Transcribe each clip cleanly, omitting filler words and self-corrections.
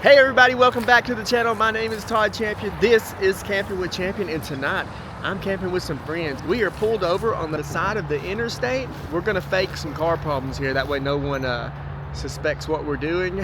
Hey everybody, welcome back to the channel. My name is Todd Champion. This is Camping with Champion, and tonight I'm camping with some friends. We are pulled over on the side of the interstate. We're gonna fake some car problems here. That way no one suspects what we're doing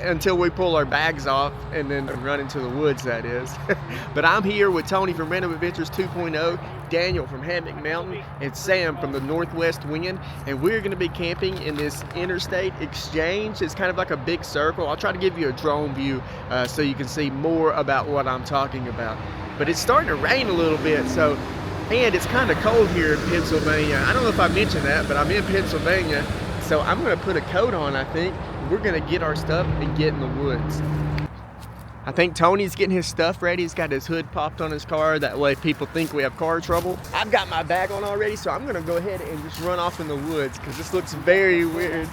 until we pull our bags off and then run into the woods, that is. But I'm here with Tony from Random Adventures 2.0, Daniel from Hammock Mountain, and Sam from the Northwest Wind, and we're going to be camping in this interstate exchange. It's kind of like a big circle. I'll try to give you a drone view so you can see more about what I'm talking about. But it's starting to rain a little bit, and it's kind of cold here in Pennsylvania. I don't know if I mentioned that, but I'm in Pennsylvania. So I'm gonna put a coat on, I think. We're gonna get our stuff and get in the woods. I think Tony's getting his stuff ready. He's got his hood popped on his car. That way people think we have car trouble. I've got my bag on already, so I'm gonna go ahead and just run off in the woods because this looks very weird.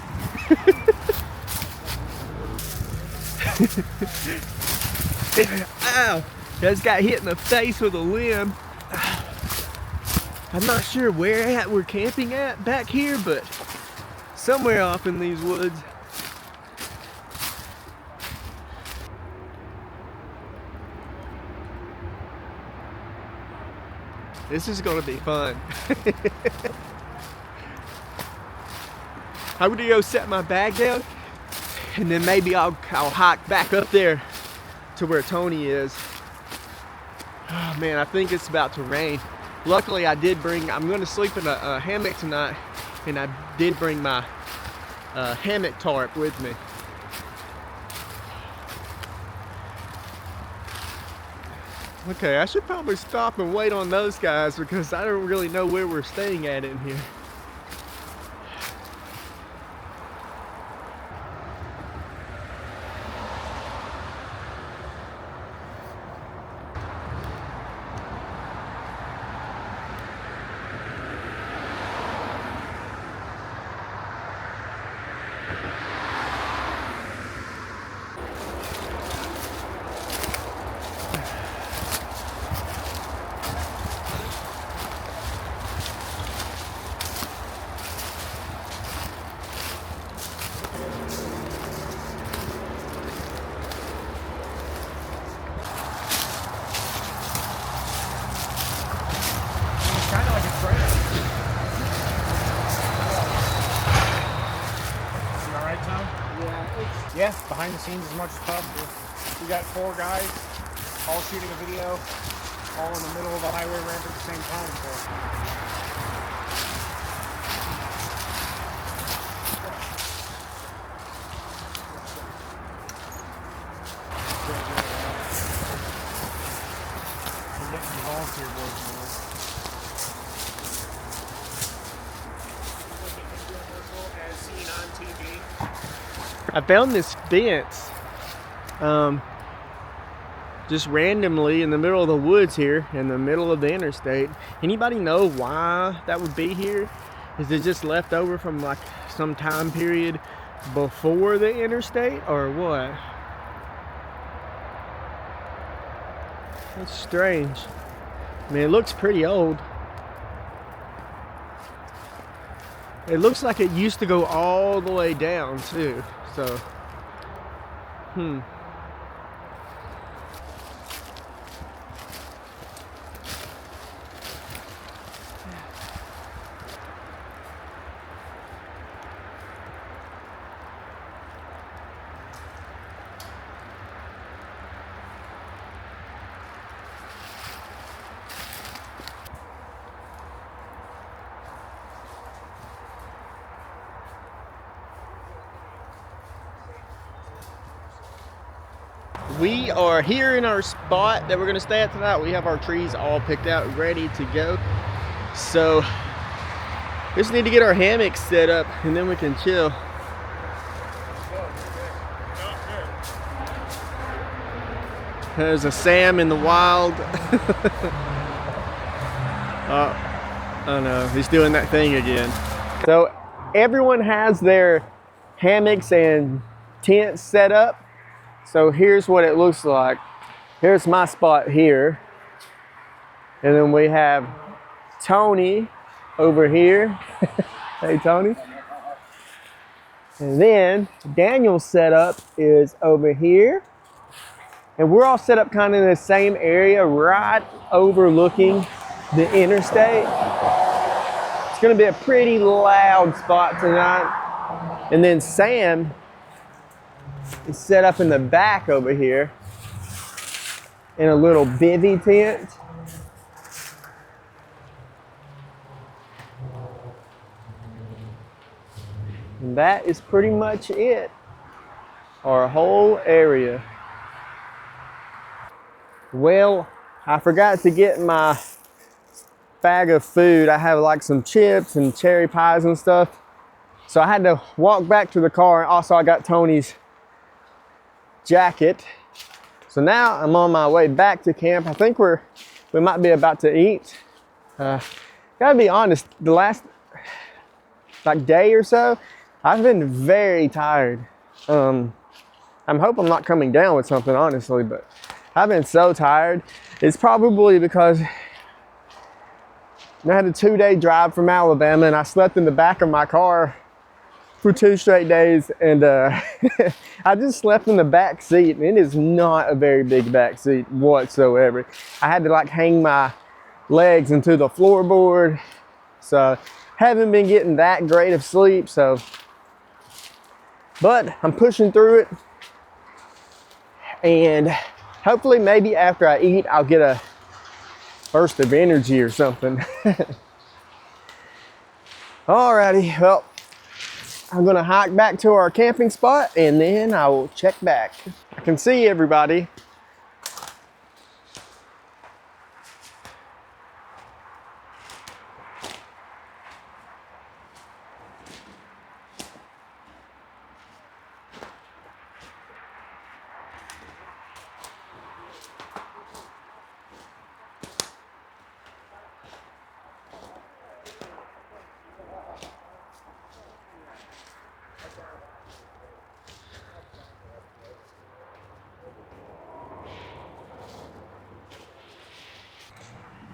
Ow, just got hit in the face with a limb. I'm not sure where we're camping at back here, but somewhere off in these woods. This is gonna be fun. I'm gonna go set my bag down, and then maybe I'll hike back up there to where Tony is. Oh man, I think it's about to rain. Luckily I'm gonna sleep in a hammock tonight, and I did bring my hammock tarp with me. Okay, I should probably stop and wait on those guys because I don't really know where we're staying at in here. Yeah, behind the scenes as much as possible. We got 4 guys, all shooting a video, all in the middle of a highway ramp at the same time. We're getting some volunteer boys in there. As seen on TV. I found this fence just randomly in the middle of the woods here, in the middle of the interstate. Anybody know why that would be here? Is it just left over from like some time period before the interstate or what? That's strange. I mean, it looks pretty old. It looks like it used to go all the way down too. So, we are here in our spot that we're gonna stay at tonight. We have our trees all picked out, ready to go. So we just need to get our hammocks set up and then we can chill. There's a Sam in the wild. Oh no, he's doing that thing again. So everyone has their hammocks and tents set up. So here's what it looks like. Here's my spot here. And then we have Tony over here. Hey, Tony. And then Daniel's setup is over here. And we're all set up kind of in the same area, right overlooking the interstate. It's gonna be a pretty loud spot tonight. And then Sam is set up in the back over here in a little bivvy tent. And that is pretty much it. Our whole area. Well, I forgot to get my bag of food. I have like some chips and cherry pies and stuff. So I had to walk back to the car. And also I got Tony's jacket. So now I'm on my way back to camp. I think we might be about to eat. Gotta be honest, the last like day or so, I've been very tired. I'm hoping I'm not coming down with something, honestly, but I've been so tired. It's probably because I had a 2-day drive from Alabama and I slept in the back of my car for 2 straight days, and I just slept in the back seat, and it is not a very big back seat whatsoever. I had to like hang my legs into the floorboard, so haven't been getting that great of sleep. So, but I'm pushing through it, and hopefully maybe after I eat I'll get a burst of energy or something. Alrighty, well, I'm gonna hike back to our camping spot and then I will check back. I can see everybody.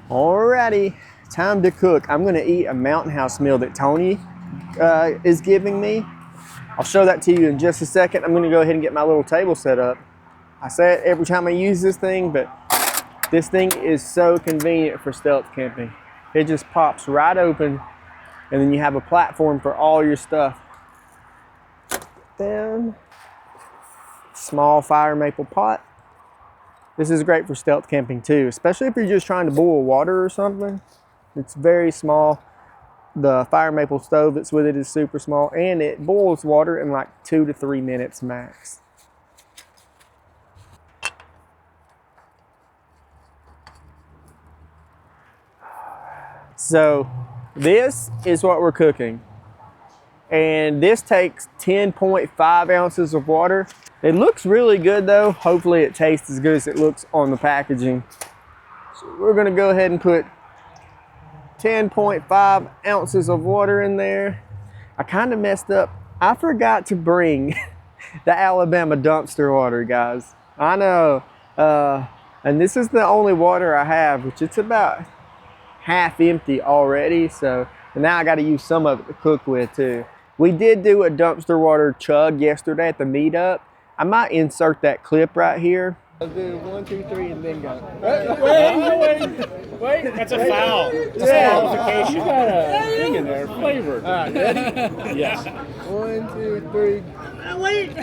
Alrighty, time to cook. I'm gonna eat a Mountain House meal that Tony is giving me. I'll show that to you in just a second. I'm gonna go ahead and get my little table set up. I say it every time I use this thing, but this thing is so convenient for stealth camping. It just pops right open, and then you have a platform for all your stuff. Then, small fire maple pot. This is great for stealth camping too, especially if you're just trying to boil water or something. It's very small. The fire maple stove that's with it is super small, and it boils water in like 2 to 3 minutes max. So this is what we're cooking. And this takes 10.5 ounces of water. It looks really good though. Hopefully it tastes as good as it looks on the packaging. So we're gonna go ahead and put 10.5 ounces of water in there. I kind of messed up. I forgot to bring the Alabama dumpster water, guys. I know. And this is the only water I have, which it's about half empty already. So now I got to use some of it to cook with too. We did do a dumpster water chug yesterday at the meetup. I might insert that clip right here. I'll do 1, 2, 3, and then go. Wait. That's a foul. That's a qualification. You got a thing in there, flavored. All right, ready? Yes. 1, 2, 3. Wait.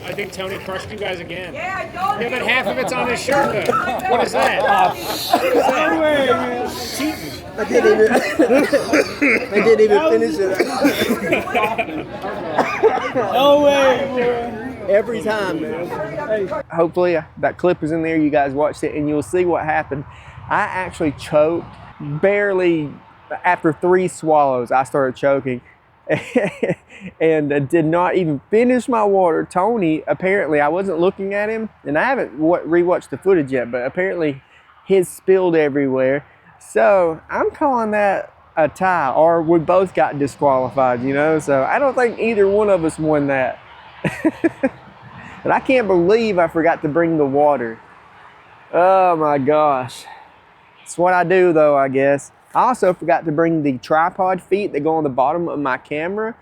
I think Tony crushed you guys again. Yeah, I told you. Yeah, but half of it's on his shirt though. What is that? Cheating. I didn't even finish it. No way. Every time, man. Hopefully that clip is in there. You guys watched it and you'll see what happened. I actually choked barely after 3 swallows. I started choking and did not even finish my water. Tony, apparently, I wasn't looking at him and I haven't rewatched the footage yet, but apparently his spilled everywhere. So I'm calling that a tie, or we both got disqualified, you know? So I don't think either one of us won that. But I can't believe I forgot to bring the water. Oh my gosh. It's what I do though, I guess. I also forgot to bring the tripod feet that go on the bottom of my camera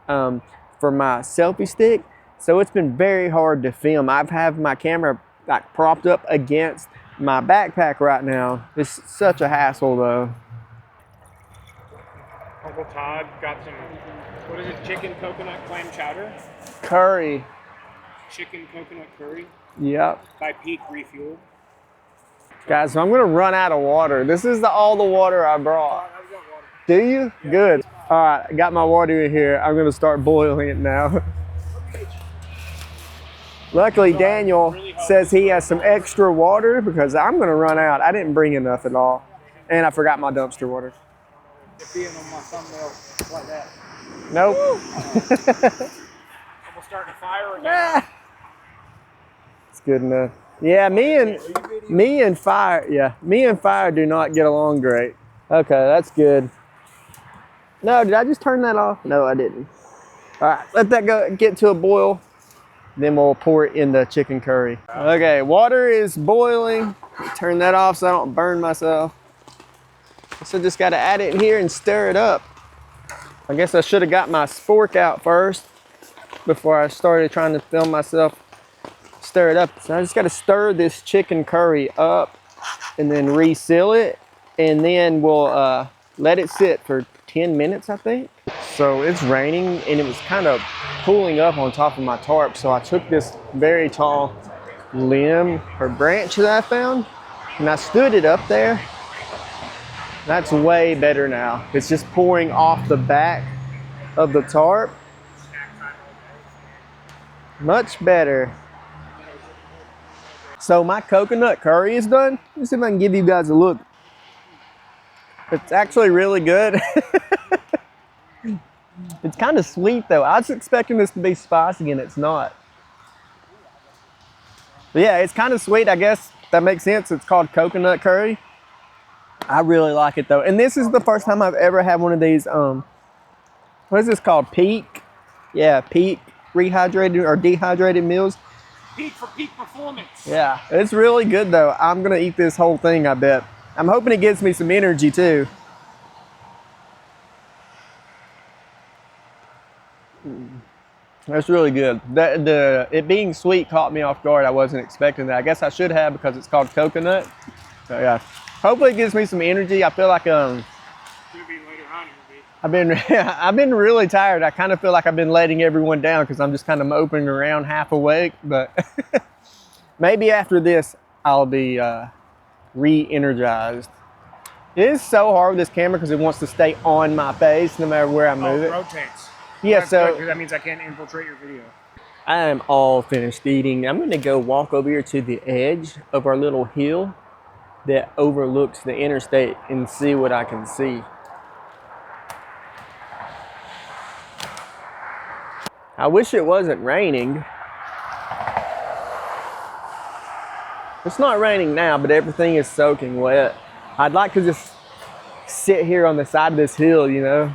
for my selfie stick. so it's been very hard to film. I've had my camera like propped up against my backpack right now. It's such a hassle though. Uncle Todd got some, what is it, chicken coconut clam chowder? Curry. Chicken coconut curry Yep. by Peak Refueled. Guys, so I'm gonna run out of water. This is all the water I brought. Do you? Yeah. Good. All right, I got my water in here. I'm gonna start boiling it now. Luckily, Daniel says he has some extra water because I'm gonna run out. I didn't bring enough at all. And I forgot my dumpster water. Being on my thumbnail like that. Nope. Almost starting a fire again. It's good enough. Yeah, me and fire do not get along great. Okay, that's good. No, did I just turn that off? No, I didn't. All right, let that go get to a boil. Then we'll pour it in the chicken curry. Okay, water is boiling. Turn that off so I don't burn myself. So just got to add it in here and stir it up. I guess I should have got my spork out first before I started trying to film myself stir it up. So I just got to stir this chicken curry up and then reseal it, and then we'll let it sit for 10 minutes, I think. So it's raining and it was kind of pulling up on top of my tarp. So I took this very tall limb or branch that I found and I stood it up there. That's way better now. It's just pouring off the back of the tarp. Much better. So my coconut curry is done. Let's see if I can give you guys a look. It's actually really good. It's kind of sweet though. I was expecting this to be spicy and it's not. But yeah, it's kind of sweet. I guess that makes sense. It's called coconut curry. I really like it though. And this is the first time I've ever had one of these, what is this called? Peak? Yeah, Peak rehydrated or dehydrated meals. Peak for peak performance. Yeah, it's really good though. I'm gonna eat this whole thing, I bet. I'm hoping it gives me some energy too. That's really good. It being sweet caught me off guard. I wasn't expecting that. I guess I should have because it's called coconut. So yeah. Hopefully it gives me some energy. I feel like I've been really tired. I kind of feel like I've been letting everyone down because I'm just kind of moping around half awake. But maybe after this I'll be re-energized. It is so hard with this camera because it wants to stay on my face no matter where I move it. It rotates. Yeah, that's so good, 'cause that means I can't infiltrate your video. I am all finished eating. I'm gonna go walk over here to the edge of our little hill that overlooks the interstate and see what I can see. I wish it wasn't raining. It's not raining now, but everything is soaking wet. I'd like to just sit here on the side of this hill, you know,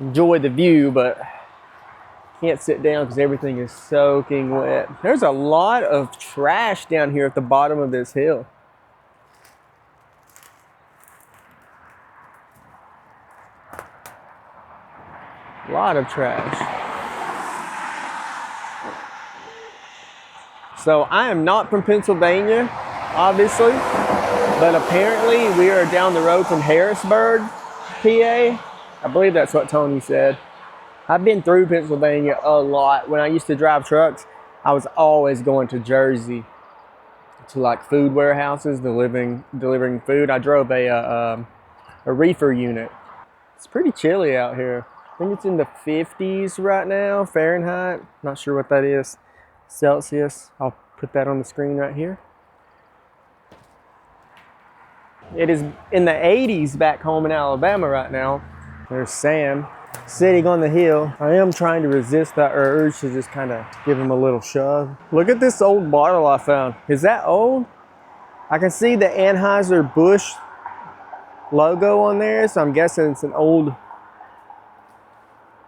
enjoy the view, but can't sit down because everything is soaking wet. There's a lot of trash down here at the bottom of this hill. A lot of trash. So I am not from Pennsylvania, obviously, but apparently we are down the road from Harrisburg, PA. I believe that's what Tony said. I've been through Pennsylvania a lot. When I used to drive trucks, I was always going to Jersey to like food warehouses, delivering food. I drove a reefer unit. It's pretty chilly out here. I think it's in the 50s right now, Fahrenheit. Not sure what that is. Celsius. I'll put that on the screen right here. It is in the 80s back home in Alabama right now. There's Sam sitting on the hill. I am trying to resist that urge to just kind of give him a little shove. Look at this old bottle I found. Is that old? I can see the Anheuser-Busch logo on there, so I'm guessing it's an old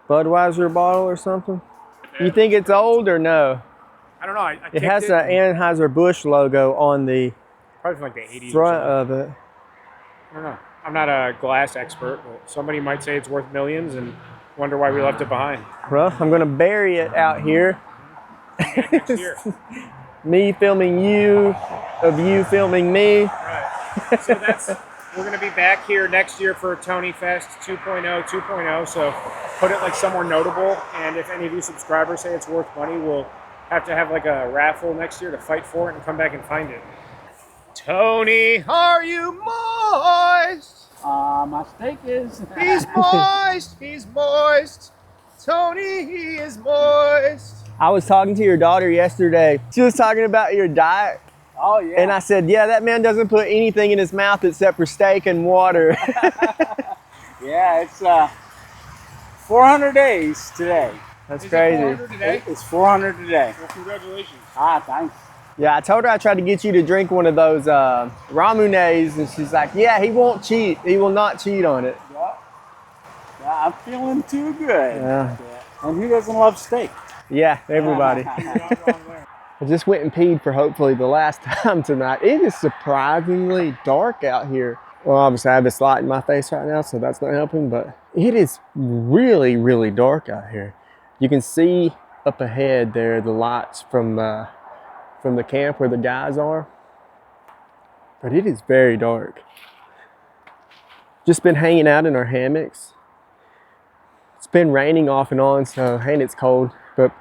Budweiser bottle or something. You think it's old or no? I don't know. It has the Anheuser-Busch logo on the probably from like the 80s front of it. I don't know. I'm not a glass expert, but somebody might say it's worth millions, and Wonder why we left it behind. Well, I'm gonna bury it out here. Next year. Me filming you, of you filming me. Right. So we're gonna be back here next year for Tony Fest 2.0. So put it like somewhere notable. And if any of you subscribers say it's worth money, we'll have to have like a raffle next year to fight for it and come back and find it. Tony, are you moist? My steak is. He's moist. He's moist. Tony, he is moist. I was talking to your daughter yesterday. She was talking about your diet. Oh yeah. And I said, yeah, that man doesn't put anything in his mouth except for steak and water. Yeah, it's 400 days today. That's Is it crazy. 400 today? It's 400 today. Well, congratulations. Thanks. Yeah, I told her I tried to get you to drink one of those Ramunes, and she's like, yeah, he won't cheat. He will not cheat on it. Yeah. I'm feeling too good. Yeah. And who doesn't love steak? Yeah, everybody. I just went and peed for hopefully the last time tonight. It is surprisingly dark out here. Well, obviously I have this light in my face right now, so that's not helping, but it is really, really dark out here. You can see up ahead there the lights from the camp where the guys are, but it is very dark. Just been hanging out in our hammocks. It's been raining off and on, so and it's cold, but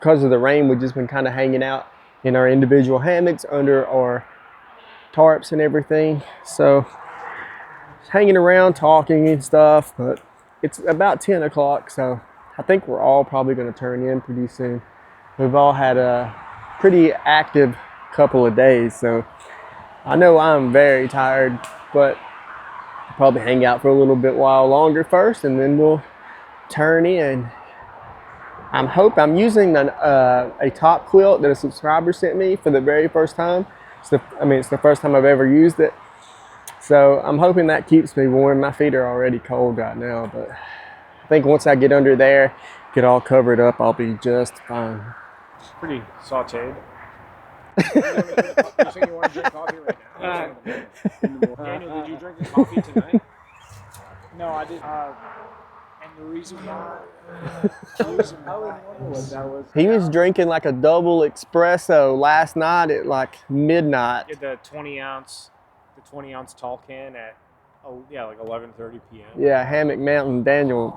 because of the rain, we've just been kind of hanging out in our individual hammocks under our tarps and everything. So hanging around, talking and stuff, but it's about 10 o'clock, so I think we're all probably going to turn in pretty soon. We've all had a pretty active couple of days, so I know I'm very tired, but I'll probably hang out for a little bit while longer first, and then we'll turn in. I'm using a top quilt that a subscriber sent me for the very first time. It's the first time I've ever used it. So I'm hoping that keeps me warm. My feet are already cold right now, but I think once I get under there, get all covered up, I'll be just fine. Pretty sauteed. You saying you want to drink coffee right now? Daniel, did you drink the coffee tonight? No, I didn't. And the reason why. He was drinking like a double espresso last night at like midnight. Did the 20 ounce tall can at like 11:30 p.m. Yeah, Hammock Mountain. Daniel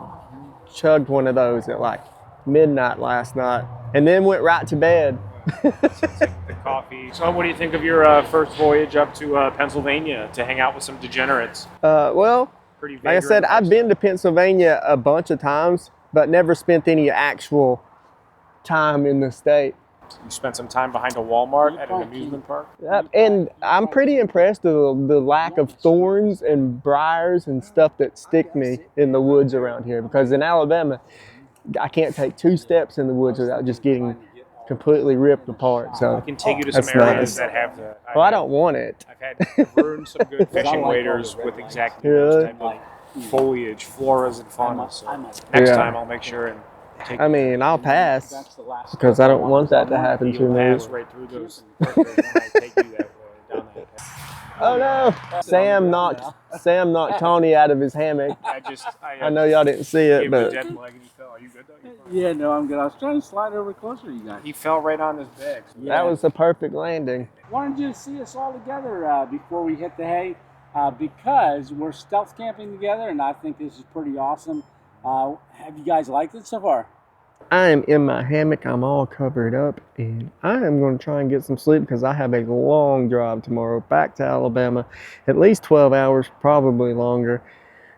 chugged one of those at like midnight last night, and then went right to bed. The coffee. So, what do you think of your first voyage up to Pennsylvania to hang out with some degenerates? Well, Pretty like I said, I've been to Pennsylvania a bunch of times, but never spent any actual time in the state. You spent some time behind a Walmart at an amusement park? Yep, and I'm pretty impressed with the lack of thorns and briars and stuff that stick me in the woods around here, because in Alabama, I can't take 2 steps in the woods without just getting completely ripped apart. So I can take you to some areas that have the. Well, I don't want it. I've ruined some good fishing waders with exactly those type of foliage, floras, and faunas. So next time I'll make sure and take. I mean, I'll pass because I don't want that to happen to me. Pass right through those. Take you that way, down that path. Oh no! Sam knocked Tony out of his hammock. I know y'all didn't see it, but dead leg and he fell. Are you good though? Yeah, no, I'm good. I was trying to slide over closer to you guys. He fell right on his back. So that was a perfect landing. Wanted you to see us all together before we hit the hay, because we're stealth camping together, and I think this is pretty awesome. Have you guys liked it so far? I am in my hammock. I'm all covered up, and I am going to try and get some sleep because I have a long drive tomorrow back to Alabama, at least 12 hours, probably longer.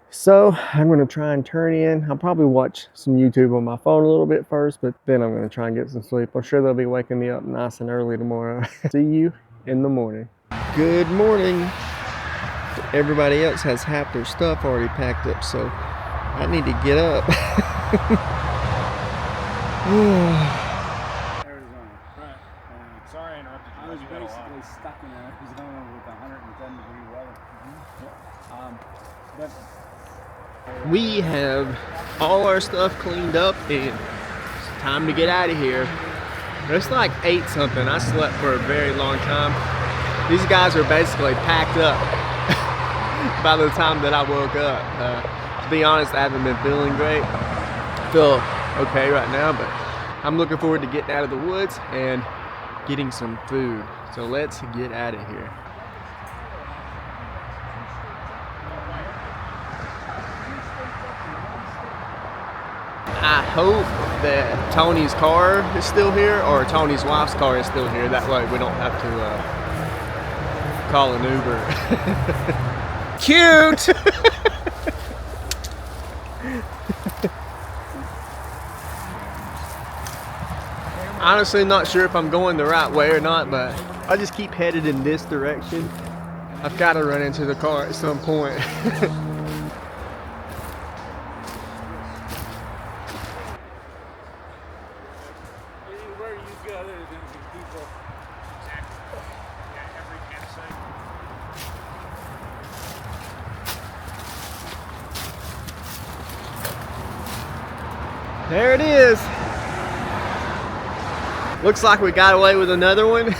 So I'm going to try and turn in. I'll probably watch some YouTube on my phone a little bit first, but then I'm going to try and get some sleep. I'm sure they'll be waking me up nice and early tomorrow. See you in the morning. Good morning. Everybody else has half their stuff already packed up, so I need to get up. Arizona. Right. Sorry I interrupted you. I was basically stuck in Arizona with 110-degree weather. We have all our stuff cleaned up and it's time to get out of here. It's like 8 something. I slept for a very long time. These guys are basically packed up by the time that I woke up. To be honest, I haven't been feeling great. feel okay right now, but I'm looking forward to getting out of the woods and getting some food. So let's get out of here. I hope that Tony's car is still here, or Tony's wife's car is still here. That way we don't have to call an Uber. Cute! Honestly, not sure if I'm going the right way or not, but I just keep headed in this direction. I've got to run into the car at some point. Anywhere you go, there's going to be people. Exactly. Yeah, every campsite. There it is. Looks like we got away with another one.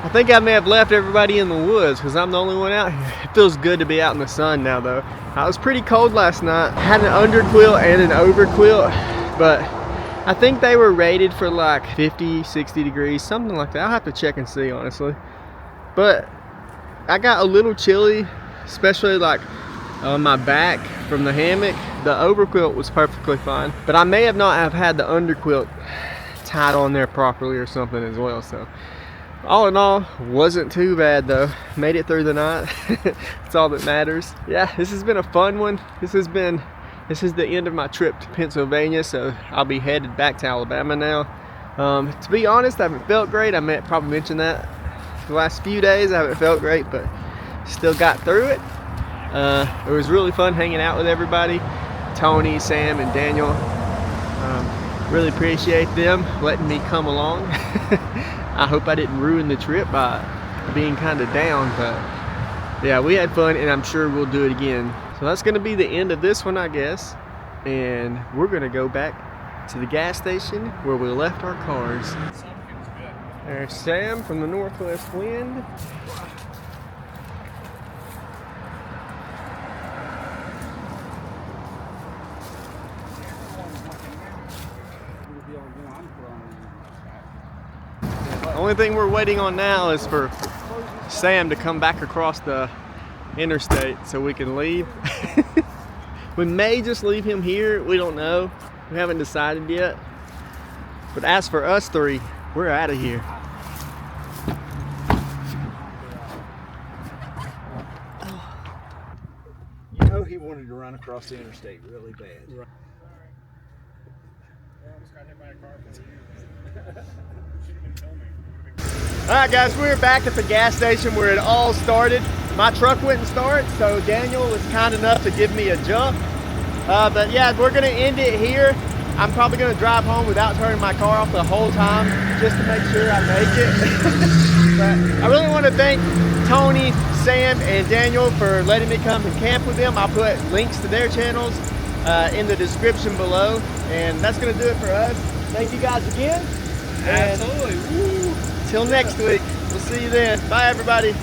I think I may have left everybody in the woods because I'm the only one out here. It feels good to be out in the sun now though. I was pretty cold last night. I had an underquilt and an overquilt, but I think they were rated for like 50, 60 degrees, something like that. I'll have to check and see honestly. But I got a little chilly, especially like on my back from the hammock. The overquilt was perfectly fine, but I may have not have had the underquilt tied on there properly or something as well. So all in all, wasn't too bad though. Made it through the night. That's all that matters. Yeah, this has been a fun one. This is the end of my trip to Pennsylvania, so I'll be headed back to Alabama now. To be honest, I haven't felt great. I probably mentioned that the last few days. I haven't felt great, but still got through it. It was really fun hanging out with everybody. Tony, Sam, and Daniel. Really appreciate them letting me come along. I hope I didn't ruin the trip by being kind of down, but yeah, we had fun and I'm sure we'll do it again. So that's going to be the end of this one, I guess. And we're going to go back to the gas station where we left our cars. There's Sam from the Northwest Wind. The only thing we're waiting on now is for Sam to come back across the interstate so we can leave. We may just leave him here. We don't know. We haven't decided yet. But as for us three, we're out of here. You know he wanted to run across the interstate really bad. Right. I almost got hit by a car for you. Alright guys, we're back at the gas station where it all started. My truck wouldn't start, so Daniel was kind enough to give me a jump. But yeah, we're going to end it here. I'm probably going to drive home without turning my car off the whole time, just to make sure I make it. But I really want to thank Tony, Sam, and Daniel for letting me come and camp with them. I'll put links to their channels in the description below. And that's going to do it for us. Thank you guys again. Absolutely. Till next week. We'll see you then. Bye everybody.